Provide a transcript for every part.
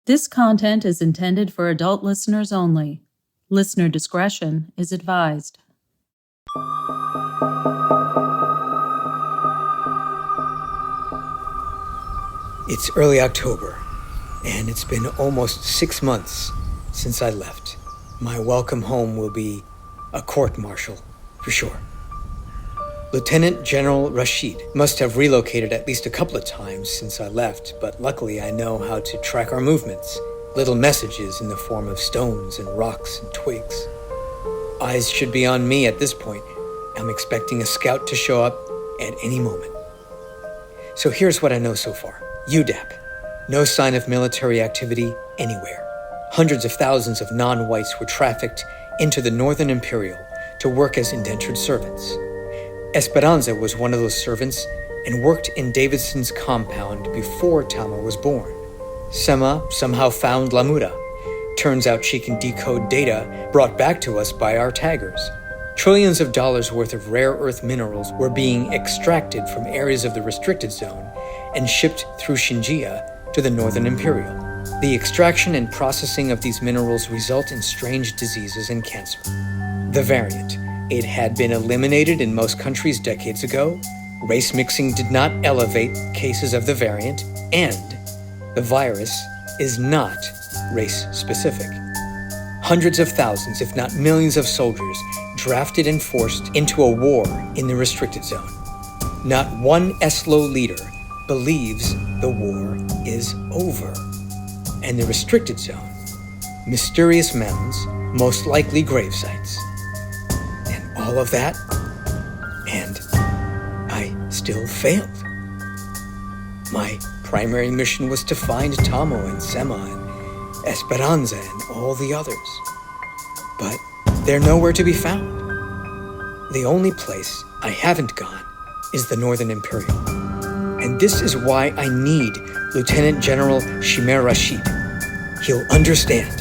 This content is intended for adult listeners only. Listener discretion is advised. It's early October, and it's been almost 6 months since I left. My welcome home will be a court-martial, for sure. Lieutenant General Rashid must have relocated at least a couple of times since I left, but luckily I know how to track our movements. Little messages in the form of stones and rocks and twigs. Eyes should be on me at this point. I'm expecting a scout to show up at any moment. So here's what I know so far. UDAP. No sign of military activity anywhere. Hundreds of thousands of non-whites were trafficked into the Northern Imperial to work as indentured servants. Esperanza was one of those servants and worked in Davidson's compound before Tama was born. Sema somehow found Lamura. Turns out she can decode data brought back to us by our taggers. Trillions of dollars worth of rare earth minerals were being extracted from areas of the restricted zone and shipped through Shinjia to the Northern Imperial. The extraction and processing of these minerals result in strange diseases and cancer. The variant. It had been eliminated in most countries decades ago. Race mixing did not elevate cases of the variant, and the virus is not race-specific. Hundreds of thousands, if not millions of soldiers drafted and forced into a war in the restricted zone. Not one ESLO leader believes the war is over. And the restricted zone, mysterious mounds, most likely grave sites. And all of that, and I still failed. My primary mission was to find Tamo and Sema and Esperanza and all the others. But they're nowhere to be found. The only place I haven't gone is the Northern Imperial. And this is why I need Lieutenant General Chimere Rashid. He'll understand.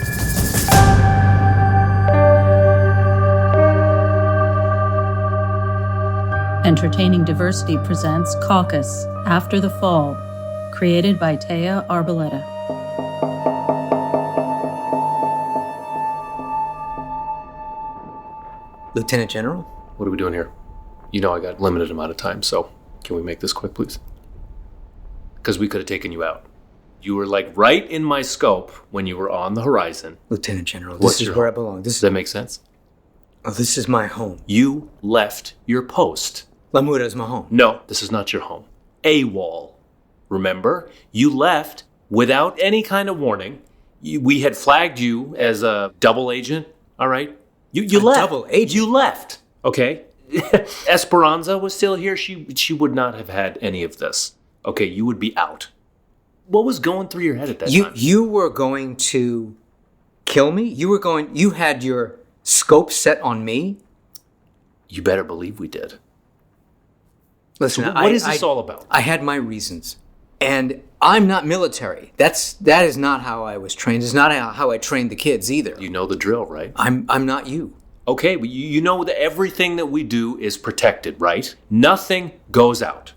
Entertaining Diversity presents Caucus, After the Fall, created by Teja Arboleda. Lieutenant General? What are we doing here? You know I got limited amount of time, so can we make this quick, please? Because we could have taken you out. You were like right in my scope when you were on the horizon. Lieutenant General, this is where I belong. Does that make sense? Oh, this is my home. You left your post. Lamura is my home. No, this is not your home. AWOL. Remember? You left without any kind of warning. We had flagged you as a double agent, all right? You left. Double agent? You left, okay? Esperanza was still here. She would not have had any of this. Okay, you would be out. What was going through your head at that time? You were going to kill me? You had your scope set on me? You better believe we did. Listen, so what is this all about? I had my reasons. And I'm not military. That is not how I was trained. It's not how I trained the kids either. You know the drill, right? I'm not you. Okay, but you know that everything that we do is protected, right? Nothing goes out.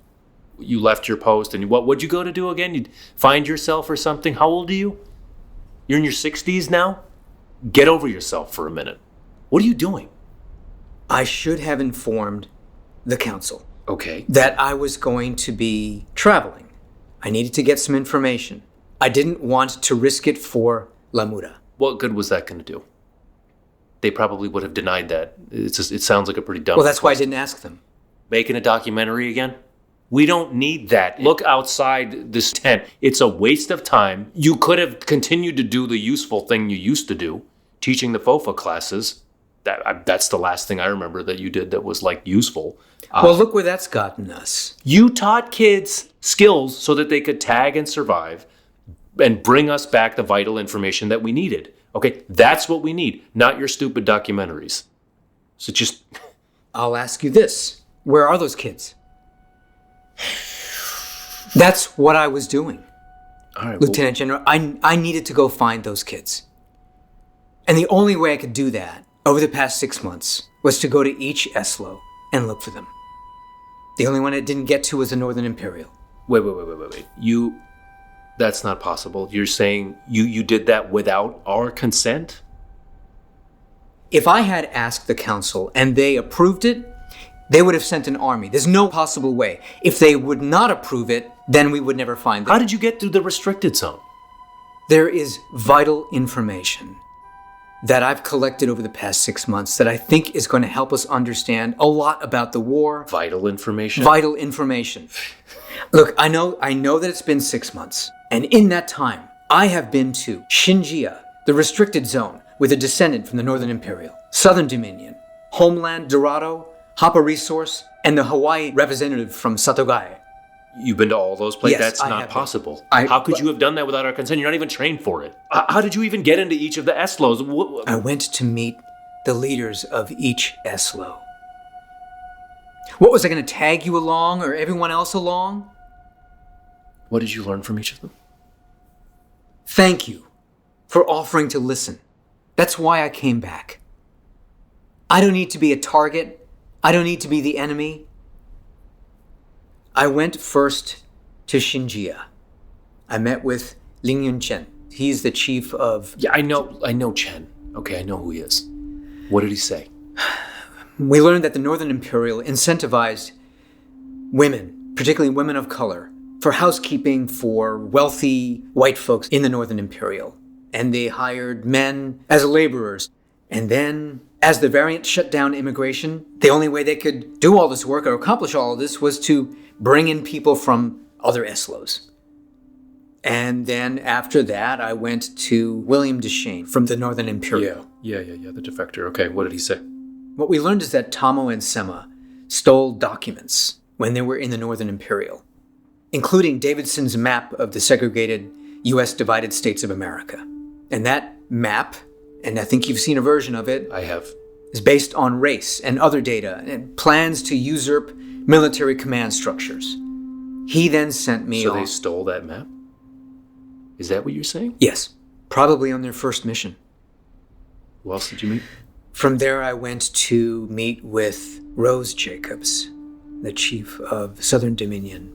You left your post, and what'd you go to do again? You'd find yourself or something? How old are you? You're in your 60s now? Get over yourself for a minute. What are you doing? I should have informed the council. Okay. That I was going to be traveling. I needed to get some information. I didn't want to risk it for Lamura. What good was that going to do? They probably would have denied that. It sounds like a pretty dumb Well, that's request. why I didn't ask them. Making a documentary again? We don't need that. Look outside this tent. It's a waste of time. You could have continued to do the useful thing you used to do, teaching the FOFA classes. That's the last thing I remember that you did that was like useful. Well, look where that's gotten us. You taught kids skills so that they could tag and survive and bring us back the vital information that we needed. Okay, that's what we need, not your stupid documentaries. So just... I'll ask you this. Where are those kids? That's what I was doing. All right, Lieutenant General, I needed to go find those kids. And the only way I could do that over the past 6 months was to go to each ESLO and look for them. The only one I didn't get to was the Northern Imperial. Wait. That's not possible. You're saying you did that without our consent? If I had asked the council and they approved it, they would have sent an army. There's no possible way. If they would not approve it, then we would never find them. How did you get through the restricted zone? There is vital information that I've collected over the past 6 months that I think is going to help us understand a lot about the war. Vital information? Vital information. Look, I know that it's been 6 months. And in that time, I have been to Xinjia, the restricted zone, with a descendant from the Northern Imperial, Southern Dominion, Homeland Dorado, Hapa Resource, and the Hawaii representative from Satogai. You've been to all those places? Yes, That's I not have possible. been. How could you have done that without our consent? You're not even trained for it. How did you even get into each of the Eslos? I went to meet the leaders of each Eslo. What, was I going to tag you along or everyone else along? What did you learn from each of them? Thank you for offering to listen. That's why I came back. I don't need to be a target. I don't need to be the enemy. I went first to Xinjia. I met with Ling Yunchen. He's the chief of... Yeah, I know Chen. Okay, I know who he is. What did he say? We learned that the Northern Imperial incentivized women, particularly women of color, for housekeeping for wealthy white folks in the Northern Imperial. And they hired men as laborers. And then, as the variant shut down immigration, the only way they could do all this work or accomplish all of this was to bring in people from other Eslos. And then after that, I went to William Deshane from the Northern Imperial. Yeah, the defector. Okay, what did he say? What we learned is that Tamo and Sema stole documents when they were in the Northern Imperial, including Davidson's map of the segregated U.S. divided states of America. And that map, and I think you've seen a version of it. I have. Is based on race and other data and plans to usurp military command structures. He then sent me So off. they stole that map? Is that what you're saying? Yes, probably on their first mission. Who else did you meet? From there, I went to meet with Rose Jacobs, the chief of Southern Dominion.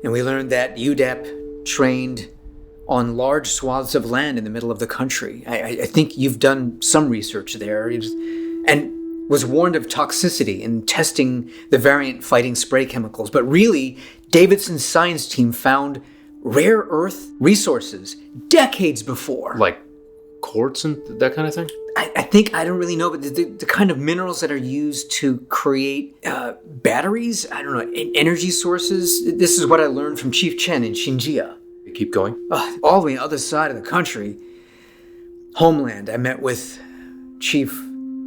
And we learned that UDAP trained on large swaths of land in the middle of the country. I think you've done some research there. And was warned of toxicity in testing the variant fighting spray chemicals. But really, Davidson's science team found rare earth resources decades before. Like quartz and that kind of thing? I don't really know, but the kind of minerals that are used to create batteries, I don't know, energy sources. This is what I learned from Chief Chen in Xinjia. Keep going. All the way on the other side of the country, Homeland, I met with Chief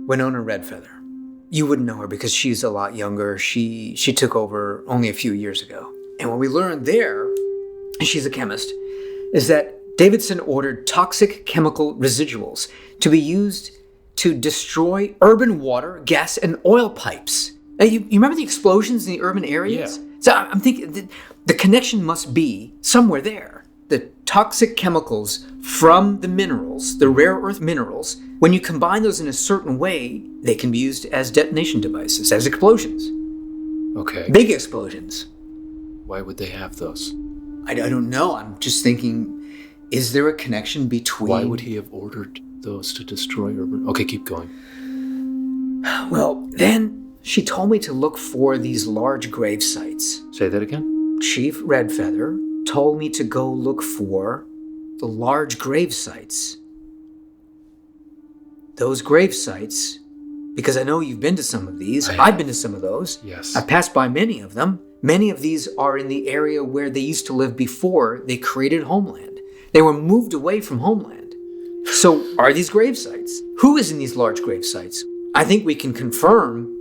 Winona Redfeather. You wouldn't know her because she's a lot younger. She took over only a few years ago. And what we learned there, and she's a chemist, is that Davidson ordered toxic chemical residuals to be used to destroy urban water, gas, and oil pipes. Now, you remember the explosions in the urban areas? Yeah. So I'm thinking the connection must be somewhere there. The toxic chemicals from the minerals, the rare earth minerals, when you combine those in a certain way, they can be used as detonation devices, as explosions. Okay. Big explosions. Why would they have those? I don't know. I'm just thinking, is there a connection between... Why would he have ordered those to destroy urban... Okay, keep going. Well, then she told me to look for these large grave sites. Say that again? Chief Redfeather told me to go look for the large grave sites. Those grave sites, because I know you've been to some of these. I've been to some of those. Yes. I passed by many of them. Many of these are in the area where they used to live before they created Homeland. They were moved away from Homeland. So are these grave sites? Who is in these large grave sites? I think we can confirm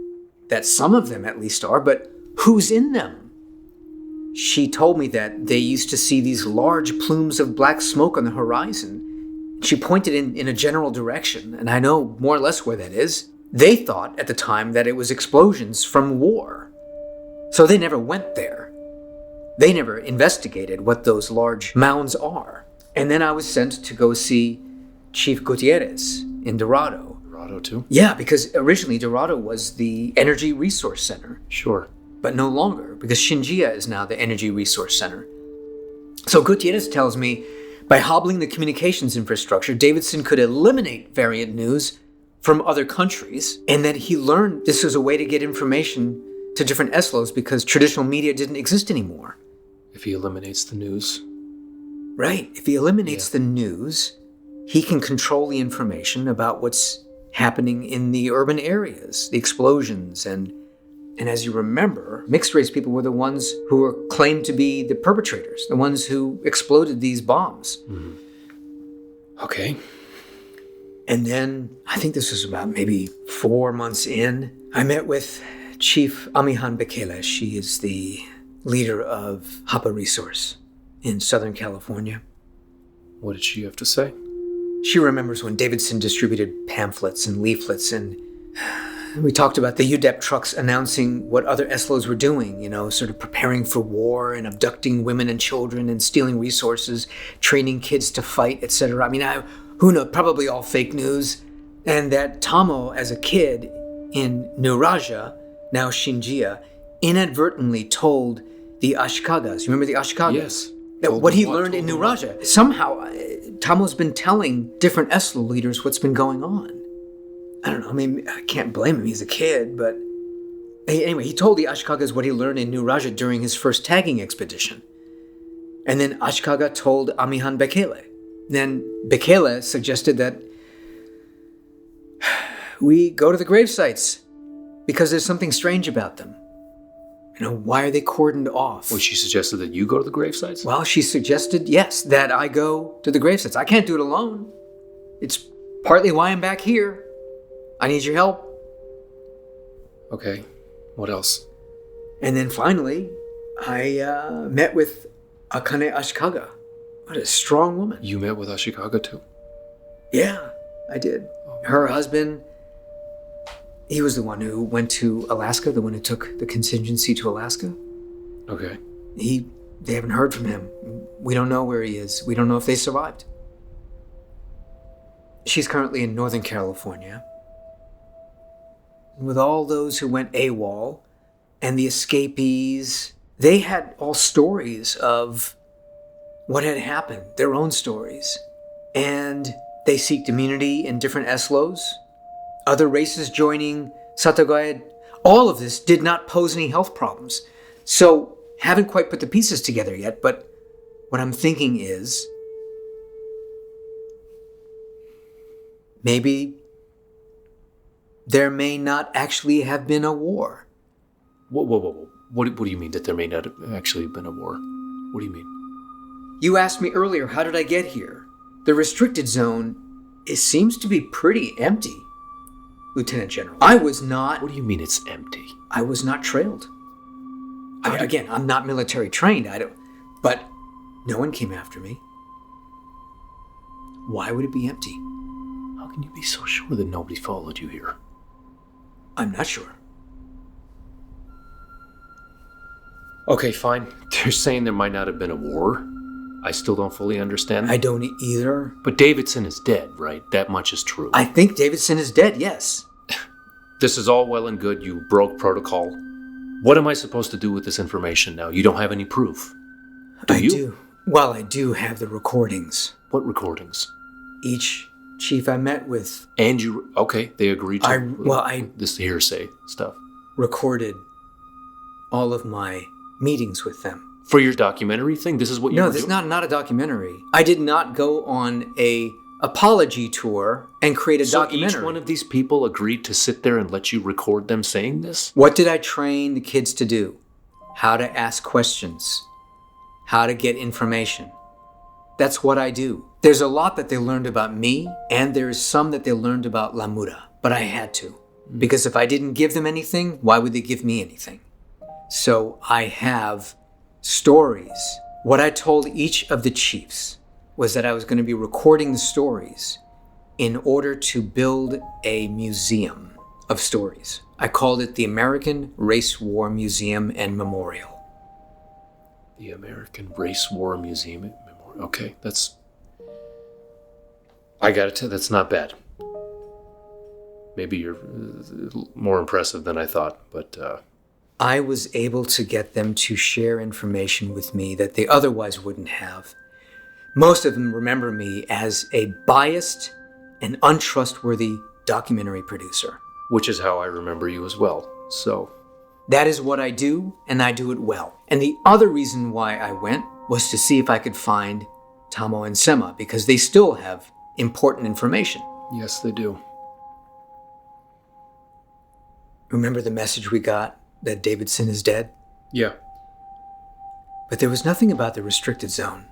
that some of them at least are, but who's in them? She told me that they used to see these large plumes of black smoke on the horizon. She pointed in a general direction, and I know more or less where that is. They thought at the time that it was explosions from war. So they never went there. They never investigated what those large mounds are. And then I was sent to go see Chief Gutierrez in Dorado. Dorado too? Yeah, because originally Dorado was the Energy Resource Center. Sure. But no longer, because Xinjia is now the Energy Resource Center. So Gutierrez tells me by hobbling the communications infrastructure, Davidson could eliminate variant news from other countries, and that he learned this was a way to get information to different Eslos because traditional media didn't exist anymore. If he eliminates the news. Right. If he eliminates the news, he can control the information about what's happening in the urban areas, the explosions, and as you remember, mixed race people were the ones who were claimed to be the perpetrators, the ones who exploded these bombs. Mm-hmm. Okay. And then, I think this was about maybe 4 months in, I met with Chief Amihan Bekele. She is the leader of Hapa Resource in Southern California. What did she have to say? She remembers when Davidson distributed pamphlets and leaflets, and we talked about the UDAP trucks announcing what other Eslos were doing, sort of preparing for war and abducting women and children and stealing resources, training kids to fight, etc. I mean, who knows, probably all fake news. And that Tamo, as a kid in New Raja, now Shinjia, inadvertently told the Ashkagas. You remember the Ashkagas? Yes. What he learned in New Raja. Somehow, Tamo's been telling different Eslo leaders what's been going on. I don't know, I mean, I can't blame him, he's a kid, but anyway, he told the Ashkagas what he learned in New Raja during his first tagging expedition. And then Ashkaga told Amihan Bekele. Then Bekele suggested that we go to the grave sites because there's something strange about them. Why are they cordoned off? Well, she suggested that you go to the grave sites? Well, she suggested, yes, that I go to the grave sites. I can't do it alone. It's partly why I'm back here. I need your help. Okay. What else? And then finally, I met with Akane Ashikaga. What a strong woman. You met with Ashikaga too? Yeah, I did. Her husband, he was the one who went to Alaska, the one who took the contingency to Alaska. Okay. They haven't heard from him. We don't know where he is. We don't know if they survived. She's currently in Northern California. With all those who went AWOL and the escapees, they had all stories of what had happened, their own stories. And they seeked immunity in different Eslos, other races joining Satagoya. All of this did not pose any health problems. So, haven't quite put the pieces together yet, but what I'm thinking is maybe there may not actually have been a war. Whoa. What do you mean that there may not have actually been a war? What do you mean? You asked me earlier, how did I get here? The restricted zone, it seems to be pretty empty, Lieutenant General. I was not... What do you mean it's empty? I was not trailed. Again, I'm not military trained, but no one came after me. Why would it be empty? How can you be so sure that nobody followed you here? I'm not sure. Okay, fine. They're saying there might not have been a war. I still don't fully understand. I don't either. But Davidson is dead, right? That much is true. I think Davidson is dead, yes. This is all well and good. You broke protocol. What am I supposed to do with this information now? You don't have any proof. I do. Well, I do have the recordings. What recordings? Each chief I met with. And you... Okay, they agreed to... This hearsay stuff. Recorded all of my meetings with them. For your documentary thing? This is what you were doing? No, this is not a documentary. I did not go on a apology tour and create a documentary. So each one of these people agreed to sit there and let you record them saying this? What did I train the kids to do? How to ask questions. How to get information. That's what I do. There's a lot that they learned about me, and there's some that they learned about La Mura. But I had to. Because if I didn't give them anything, why would they give me anything? So I have stories. What I told each of the chiefs was that I was going to be recording the stories in order to build a museum of stories. I called it the American Race War Museum and Memorial. The American Race War Museum and Memorial. Okay, that's... I gotta tell you, that's not bad. Maybe you're more impressive than I thought, but I was able to get them to share information with me that they otherwise wouldn't have. Most of them remember me as a biased and untrustworthy documentary producer. Which is how I remember you as well. So, that is what I do, and I do it well. And the other reason why I went was to see if I could find Tamo and Sema, because they still have important information. yes, they do. Remember the message we got that Davidson is dead? Yeah. But there was nothing about the restricted zone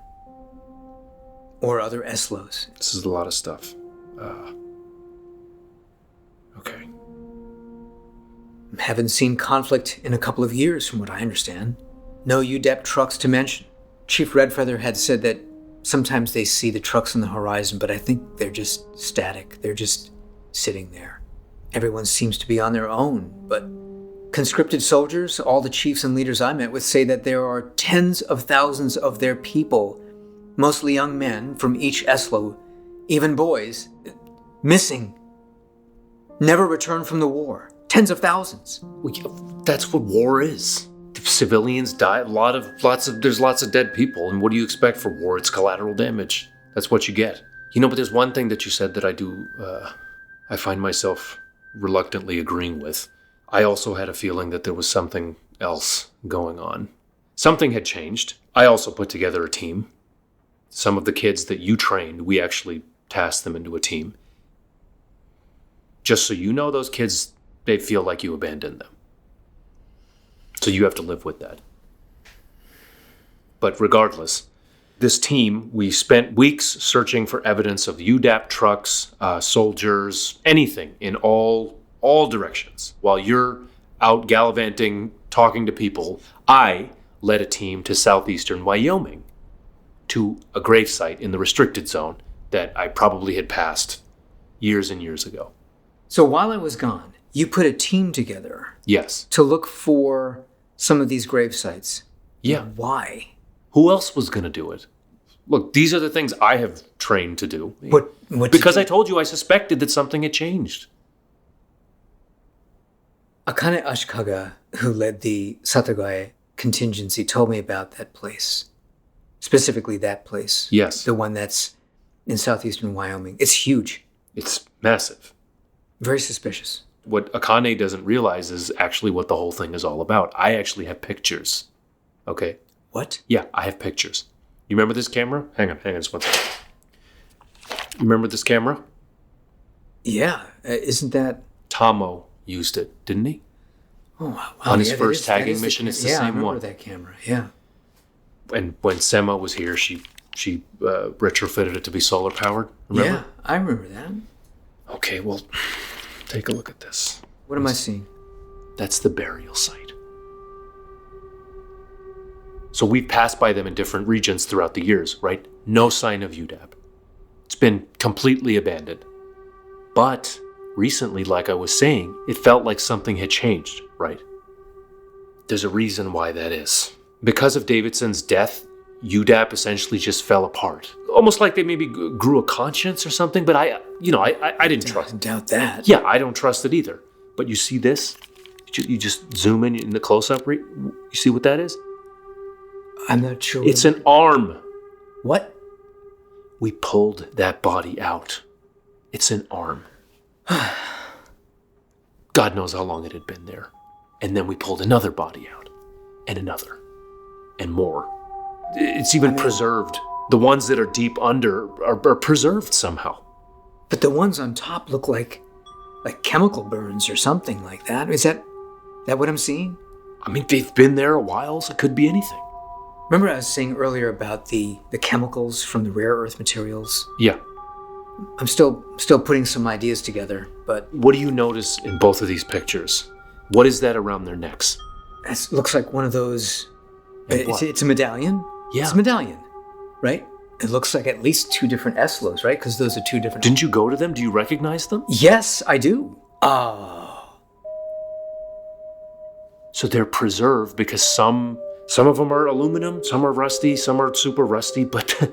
or other SLOs. This is a lot of stuff. Okay. Haven't seen conflict in a couple of years, from what I understand. No UDAP trucks to mention. Chief Redfeather had said that sometimes they see the trucks on the horizon, but I think they're just static. They're just sitting there. Everyone seems to be on their own, but conscripted soldiers, all the chiefs and leaders I met with, say that there are tens of thousands of their people, mostly young men from each SLO, even boys, missing, never returned from the war. Tens of thousands. Well, yeah, that's what war is. Civilians die. There's lots of dead people. And what do you expect for war? It's collateral damage. That's what you get. But there's one thing that you said that I find myself reluctantly agreeing with. I also had a feeling that there was something else going on. Something had changed. I also put together a team. Some of the kids that you trained, we actually tasked them into a team. Just so you know, those kids, they feel like you abandoned them. So you have to live with that. But regardless, this team, we spent weeks searching for evidence of UDAP trucks, soldiers, anything in all directions. While you're out gallivanting, talking to people, I led a team to southeastern Wyoming, to a gravesite in the restricted zone that I probably had passed years and years ago. So while I was gone, you put a team together. Yes. To look for some of these grave sites. Yeah. Why? Who else was going to do it? Look, these are the things I have trained to do. What because I told you I suspected that something had changed. Akane Ashikaga, who led the Satagae contingency, told me about that place. Specifically that place. Yes. The one that's in southeastern Wyoming. It's huge. It's massive. Very suspicious. What Akane doesn't realize is actually what the whole thing is all about. I actually have pictures. Okay? What? Yeah, I have pictures. You remember this camera? Hang on just one second. You remember this camera? Yeah. Isn't that... Tamo used it, didn't he? Oh, wow. On his first tagging mission, it's the same one. Yeah, I remember that camera, yeah. And when Sema was here, she retrofitted it to be solar powered. Remember? Yeah, I remember that. Okay, well, take a look at this. What am I seeing? That's the burial site. So we've passed by them in different regions throughout the years, right? No sign of UDAP. It's been completely abandoned. But recently, like I was saying, it felt like something had changed, right? There's a reason why that is. Because of Davidson's death, UDAP essentially just fell apart. Almost like they maybe grew a conscience or something, but I didn't trust it. Doubt that. Yeah, I don't trust it either. But you see this? You just zoom in the close-up. You see what that is? I'm not sure. It's an arm. What? We pulled that body out. It's an arm. God knows how long it had been there. And then we pulled another body out. And another. And more. It's even preserved. The ones that are deep under are preserved somehow. But the ones on top look like chemical burns or something like that. Is that what I'm seeing? I mean, they've been there a while, so it could be anything. Remember I was saying earlier about the chemicals from the rare earth materials? Yeah. I'm still putting some ideas together, but... What do you notice in both of these pictures? What is that around their necks? It looks like one of those... What? It's a medallion? Yeah. It's a medallion, right? It looks like at least two different SLOs, right? Because those are two different... Didn't you go to them? Do you recognize them? Yes, I do. Oh. So they're preserved because some of them are aluminum, some are rusty, some are super rusty, but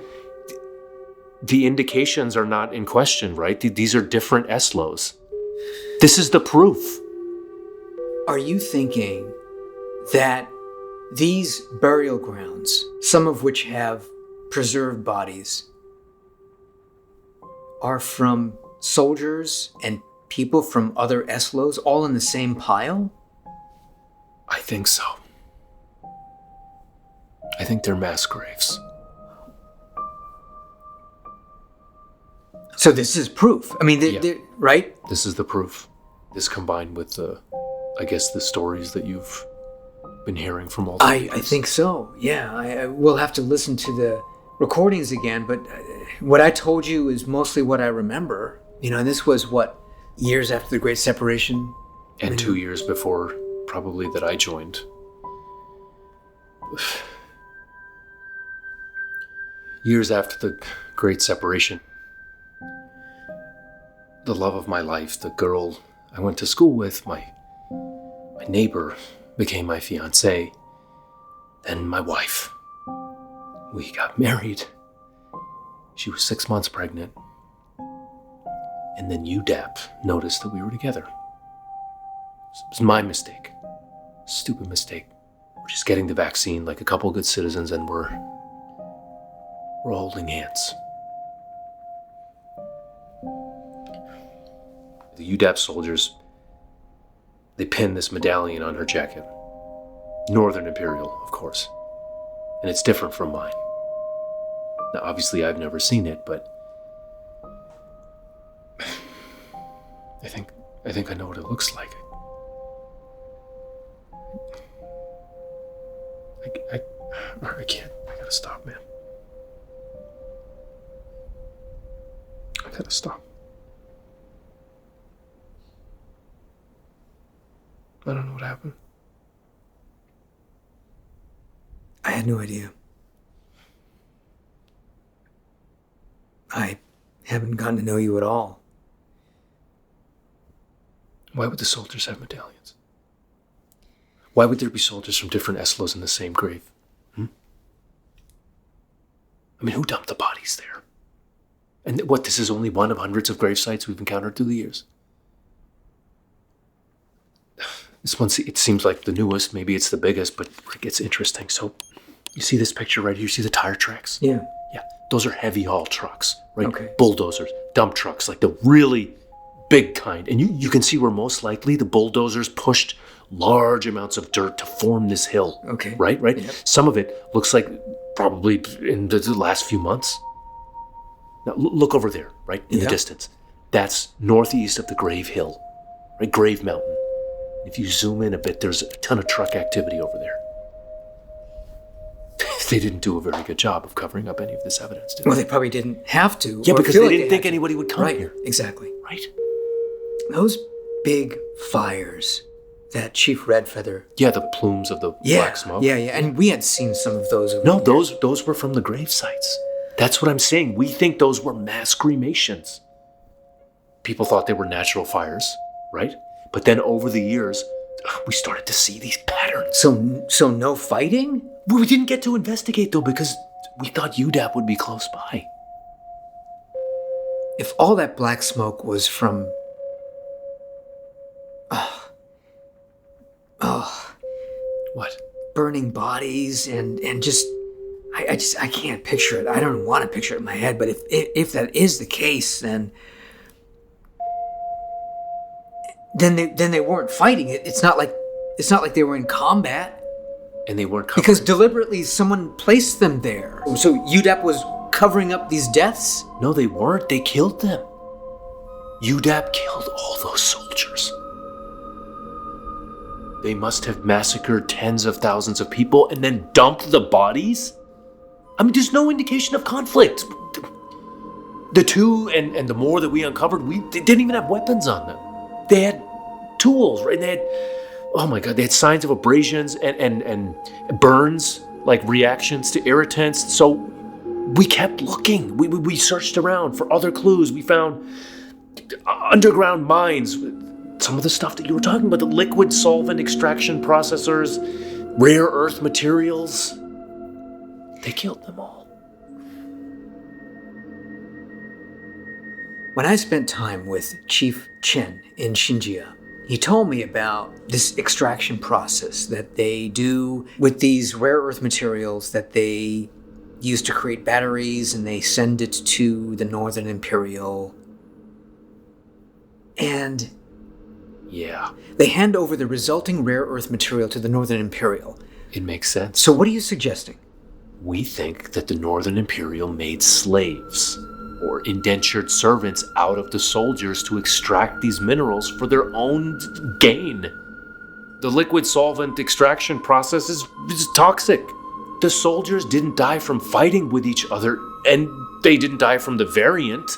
the indications are not in question, right? These are different SLOs. This is the proof. Are you thinking that these burial grounds, some of which have preserved bodies, are from soldiers and people from other SLOs all in the same pile? I think so. I think they're mass graves. So this is proof. I mean, right? This is the proof. This combined with the stories that you've been hearing from all the I think so, yeah. I will have to listen to the recordings again, but what I told you is mostly what I remember. And this was, years after the Great Separation? And 2 years before, probably, that I joined. Years after the Great Separation. The love of my life, the girl I went to school with, my neighbor, became my fiancée, then my wife. We got married. She was 6 months pregnant. And then UDAP noticed that we were together. It was my mistake. Stupid mistake. We're just getting the vaccine like a couple good citizens, and we're holding hands. The UDAP soldiers, they pinned this medallion on her jacket. Northern Imperial, of course. And it's different from mine. Now, obviously, I've never seen it, but I think I know what it looks like. I can't. I gotta stop, man. I gotta stop. I don't know what happened. I had no idea. I haven't gotten to know you at all. Why would the soldiers have medallions? Why would there be soldiers from different SLOs in the same grave? I mean, who dumped the bodies there? And this is only one of hundreds of grave sites we've encountered through the years? This one, it seems like the newest, maybe it's the biggest, but it's interesting. So, you see this picture right here? You see the tire tracks? Yeah. Yeah, those are heavy haul trucks, right? Okay. Bulldozers, dump trucks, like the really big kind. And you can see where most likely the bulldozers pushed large amounts of dirt to form this hill. Okay. Right? Yep. Some of it looks like probably in the last few months. Now, look over there, right? In the distance. That's northeast of the Grave Hill, right? Grave Mountain. If you zoom in a bit, there's a ton of truck activity over there. They didn't do a very good job of covering up any of this evidence, did they? Well, they probably didn't have to. Yeah, because they didn't think anybody would come right. here. Exactly. Right? Those big fires that Chief Redfeather... Yeah, the plumes of the black smoke. Yeah. And we had seen some of those over No, there. those were from the grave sites. That's what I'm saying. We think those were mass cremations. People thought they were natural fires, right? But then over the years, we started to see these patterns. So no fighting? We didn't get to investigate, though, because we thought UDAP would be close by. If all that black smoke was from... What? burning bodies and just... I can't picture it. I don't want to picture it in my head, but if that is the case, then they weren't fighting. It's not like they were in combat. And they weren't covering. Because deliberately someone placed them there. So UDAP was covering up these deaths? No, they weren't. They killed them. UDAP killed all those soldiers. They must have massacred tens of thousands of people and then dumped the bodies? I mean, there's no indication of conflict. The two and the more that we uncovered, they didn't even have weapons on them. They had tools, right? They had, oh my God, they had signs of abrasions and burns, like reactions to irritants. So we kept looking. We searched around for other clues. We found underground mines, some of the stuff that you were talking about, the liquid solvent extraction processors, rare earth materials. They killed them all. When I spent time with Chief Chen in Xinjia, He told me about this extraction process that they do with these rare earth materials that they use to create batteries, and they send it to the Northern Imperial. And Yeah, they hand over the resulting rare earth material to the Northern Imperial. it makes sense. So what are you suggesting? We think that the Northern Imperial made slaves or indentured servants out of the soldiers to extract these minerals for their own gain. The liquid solvent extraction process is toxic. The soldiers didn't die from fighting with each other, and they didn't die from the variant.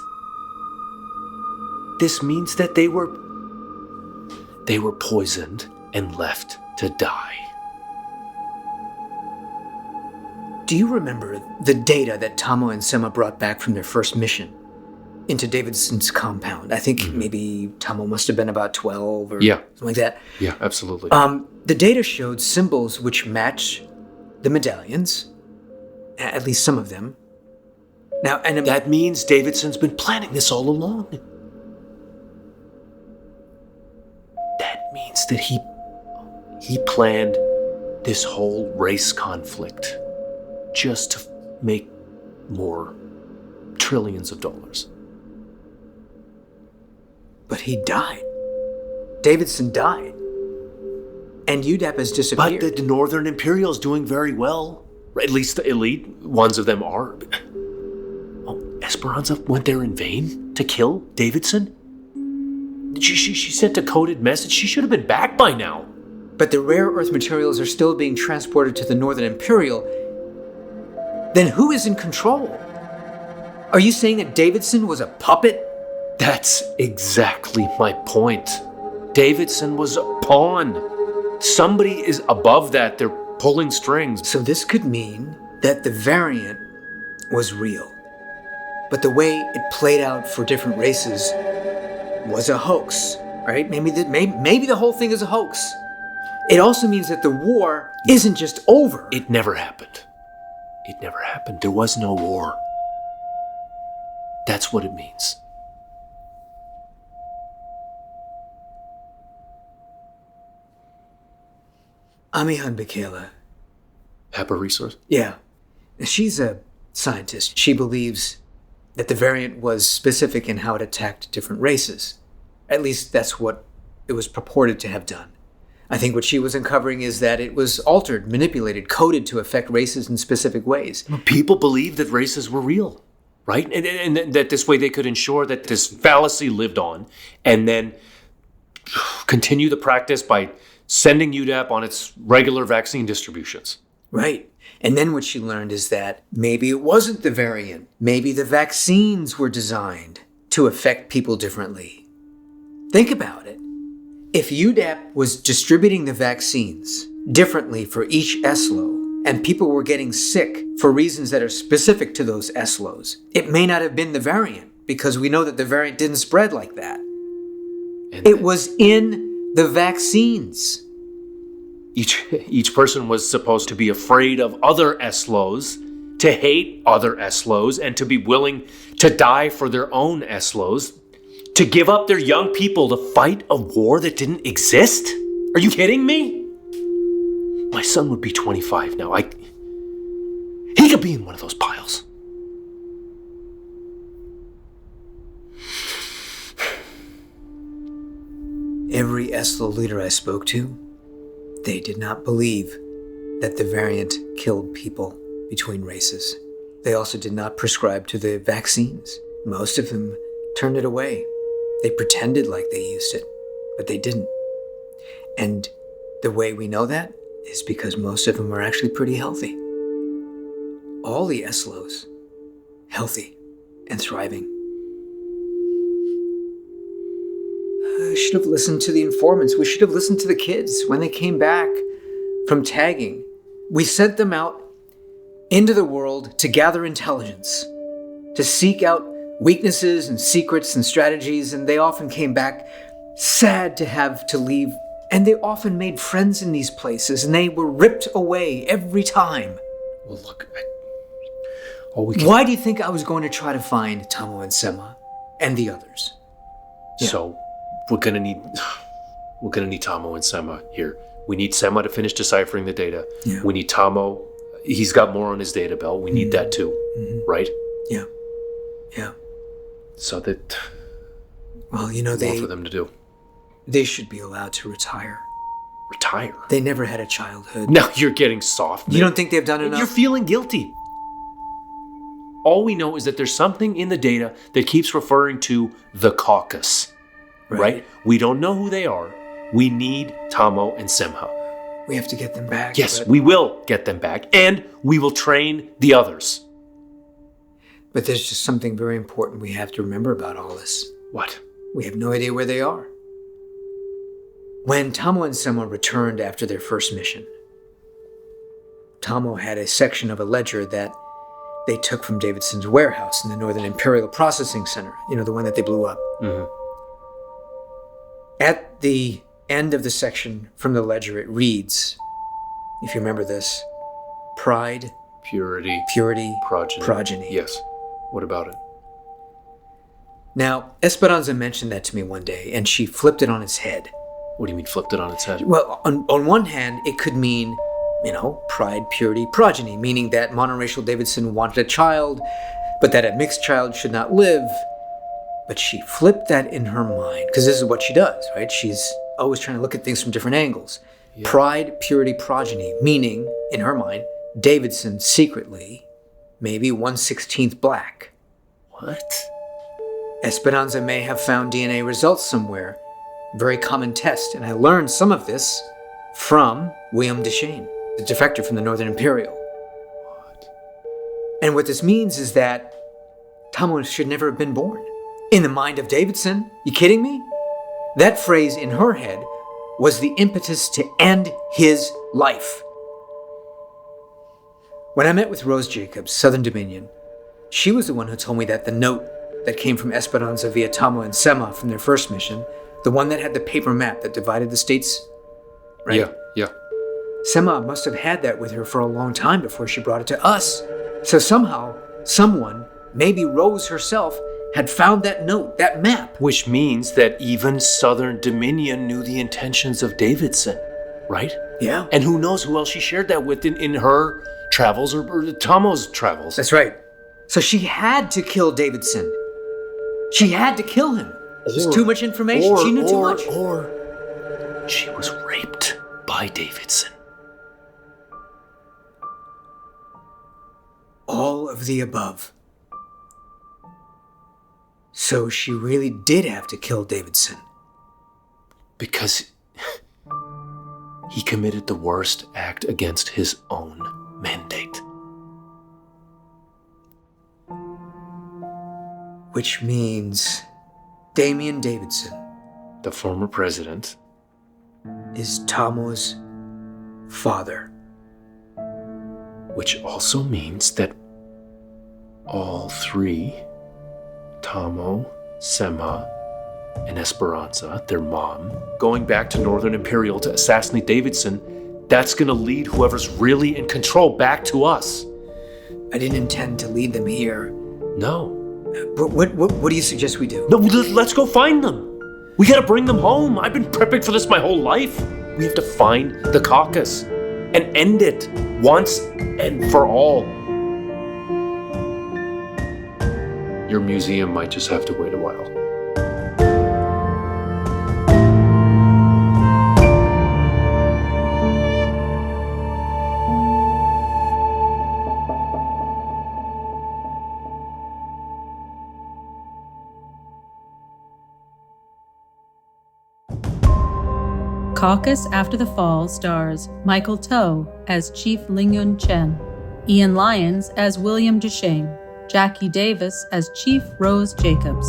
This means that they were poisoned and left to die. Do you remember the data that Tamo and Sema brought back from their first mission into Davidson's compound? I think maybe Tamo must have been about 12 or something like that. Yeah, absolutely. The data showed symbols which match the medallions, at least some of them. Now, and That means Davidson's been planning this all along. That means that he planned this whole race conflict just to make more trillions of dollars. But he died. Davidson died. And UDAP has disappeared. But the Northern Imperial's doing very well. At least the elite ones of them are. Oh, Esperanza went there in vain to kill Davidson? She sent a coded message. She should have been back by now. But the rare earth materials are still being transported to the Northern Imperial. Then who is in control? Are you saying that Davidson was a puppet? That's exactly my point. Davidson was a pawn. Somebody is above that. They're pulling strings. So this could mean that the variant was real. But the way it played out for different races was a hoax, right? Maybe the whole thing is a hoax. It also means that the war isn't just over. It never happened. It never happened. There was no war. That's what it means. Amihan Bekela. Have a resource? Yeah. She's a scientist. She believes that the variant was specific in how it attacked different races. At least that's what it was purported to have done. I think what she was uncovering is that it was altered, manipulated, coded to affect races in specific ways. People believed that races were real, right? And that this way they could ensure that this fallacy lived on and then continue the practice by sending UDAP on its regular vaccine distributions. Right. And then what she learned is that maybe it wasn't the variant. Maybe the vaccines were designed to affect people differently. Think about it. If UDAP was distributing the vaccines differently for each ESLO, and people were getting sick for reasons that are specific to those ESLOs, it may not have been the variant, because we know that the variant didn't spread like that. It was in the vaccines. Each person was supposed to be afraid of other ESLOs, to hate other ESLOs, and to be willing to die for their own ESLOs, to give up their young people to fight a war that didn't exist? Are you kidding me? My son would be 25 now. He could be in one of those piles. Every ESLO leader I spoke to, they did not believe that the variant killed people between races. They also did not prescribe to the vaccines. Most of them turned it away. They pretended like they used it, but they didn't. And the way we know that is because most of them are actually pretty healthy. All the ESLOs, healthy and thriving. I should have listened to the informants. We should have listened to the kids when they came back from tagging. We sent them out into the world to gather intelligence, to seek out weaknesses and secrets and strategies, and they often came back sad to have to leave. And they often made friends in these places, and they were ripped away every time. Well, look, Why do you think I was going to try to find Tamo and Sema and the others? So, we're gonna need We're going to need Tamo and Sema here. We need Sema to finish deciphering the data. Yeah. We need Tamo. He's got more on his data belt. We need that too, right? Yeah. Yeah. So that... Well, more for them to do. They should be allowed to retire. Retire? They never had a childhood. Now you're getting soft. You don't think they've done enough? You're feeling guilty. All we know is that there's something in the data that keeps referring to the Caucus, right? We don't know who they are. We need Tamo and Semha. We have to get them back. Yes, we will get them back, and we will train the others. But there's just something very important we have to remember about all this. What? We have no idea where they are. When Tamo and Semha returned after their first mission, Tamo had a section of a ledger that they took from Davidson's warehouse in the Northern Imperial Processing Center, the one that they blew up. Mm-hmm. At the end of the section from the ledger, it reads, if you remember this, pride, purity, progeny. Yes. What about it? Now, Esperanza mentioned that to me one day, and she flipped it on its head. What do you mean flipped it on its head? Well, on one hand, it could mean, pride, purity, progeny, meaning that monoracial Davidson wanted a child, but that a mixed child should not live. But she flipped that in her mind, because this is what she does, right? She's always trying to look at things from different angles. Yeah. Pride, purity, progeny, meaning, in her mind, Davidson secretly, maybe 1/16 black. What? Esperanza may have found DNA results somewhere. Very common test, and I learned some of this from William Deshane, the defector from the Northern Imperial. What? And what this means is that Tamo should never have been born. In the mind of Davidson? You kidding me? That phrase in her head was the impetus to end his life. When I met with Rose Jacobs, Southern Dominion, she was the one who told me that the note that came from Esperanza via Tamo and Semha from their first mission, the one that had the paper map that divided the states, right? Yeah. Semha must have had that with her for a long time before she brought it to us. So somehow, someone, maybe Rose herself, had found that note, that map. Which means that even Southern Dominion knew the intentions of Davidson, right? Yeah. And who knows who else she shared that with in her travels or Tamo's travels. That's right. So she had to kill Davidson. She had to kill him. There's too much information. She knew too much. Or she was raped by Davidson. All of the above. So she really did have to kill Davidson. Because he committed the worst act against his own mandate. Which means Damian Davidson, the former president, is Tamo's father. Which also means that all three, Tamo, Semha, and Esperanza, their mom, going back to Northern Imperial to assassinate Davidson, that's going to lead whoever's really in control back to us. I didn't intend to lead them here. No. But what do you suggest we do? No, let's go find them. We gotta bring them home. I've been prepping for this my whole life. We have to find the Caucus and end it once and for all. Your museum might just have to wait a while. Caucus After the Fall stars Michael To as Chief Lingyun Chen, Ian Lyons as William Deshane, Jackie Davis as Chief Rose Jacobs,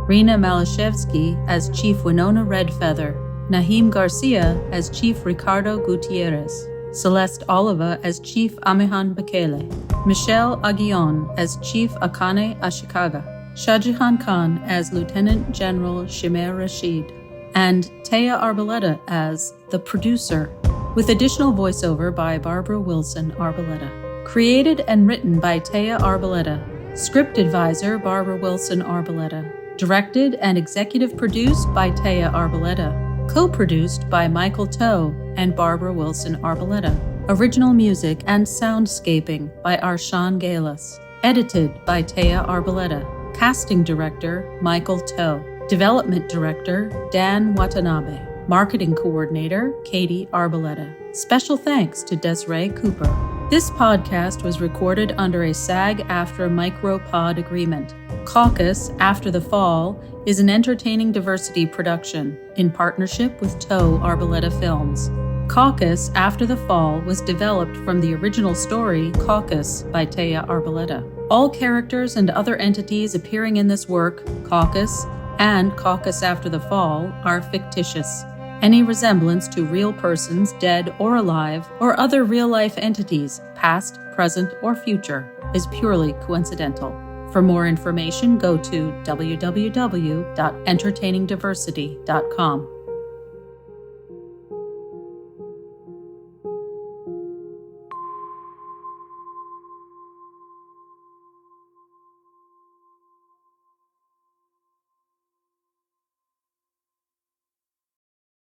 Rena Malashevsky as Chief Winona Redfeather, Naheem Garcia as Chief Ricardo Gutierrez, Celeste Oliva as Chief Amihan Bekele, Michelle Aguillon as Chief Akane Ashikaga, Shahjehan Khan as Lieutenant General Chimere Rashid, and Teja Arboleda as the producer, with additional voiceover by Barbara Wilson Arboleda. Created and written by Teja Arboleda. Script advisor Barbara Wilson Arboleda. Directed and executive produced by Teja Arboleda. Co-produced by Michael Toe and Barbara Wilson Arboleda. Original music and soundscaping by Arshan Galas. Edited by Teja Arboleda. Casting Director Michael Toe. Development Director Dan Watanabe. Marketing Coordinator Katie Arboleda. Special thanks to Desiree Cooper. This podcast was recorded under a SAG-AFTRA Micropod agreement. Caucus After the Fall is an entertaining diversity production in partnership with Toe Arboleda Films. Caucus After the Fall was developed from the original story Caucus by Teja Arboleda. All characters and other entities appearing in this work, Caucus and Caucus After the Fall, are fictitious. Any resemblance to real persons, dead or alive, or other real-life entities, past, present, or future, is purely coincidental. For more information, go to www.entertainingdiversity.com.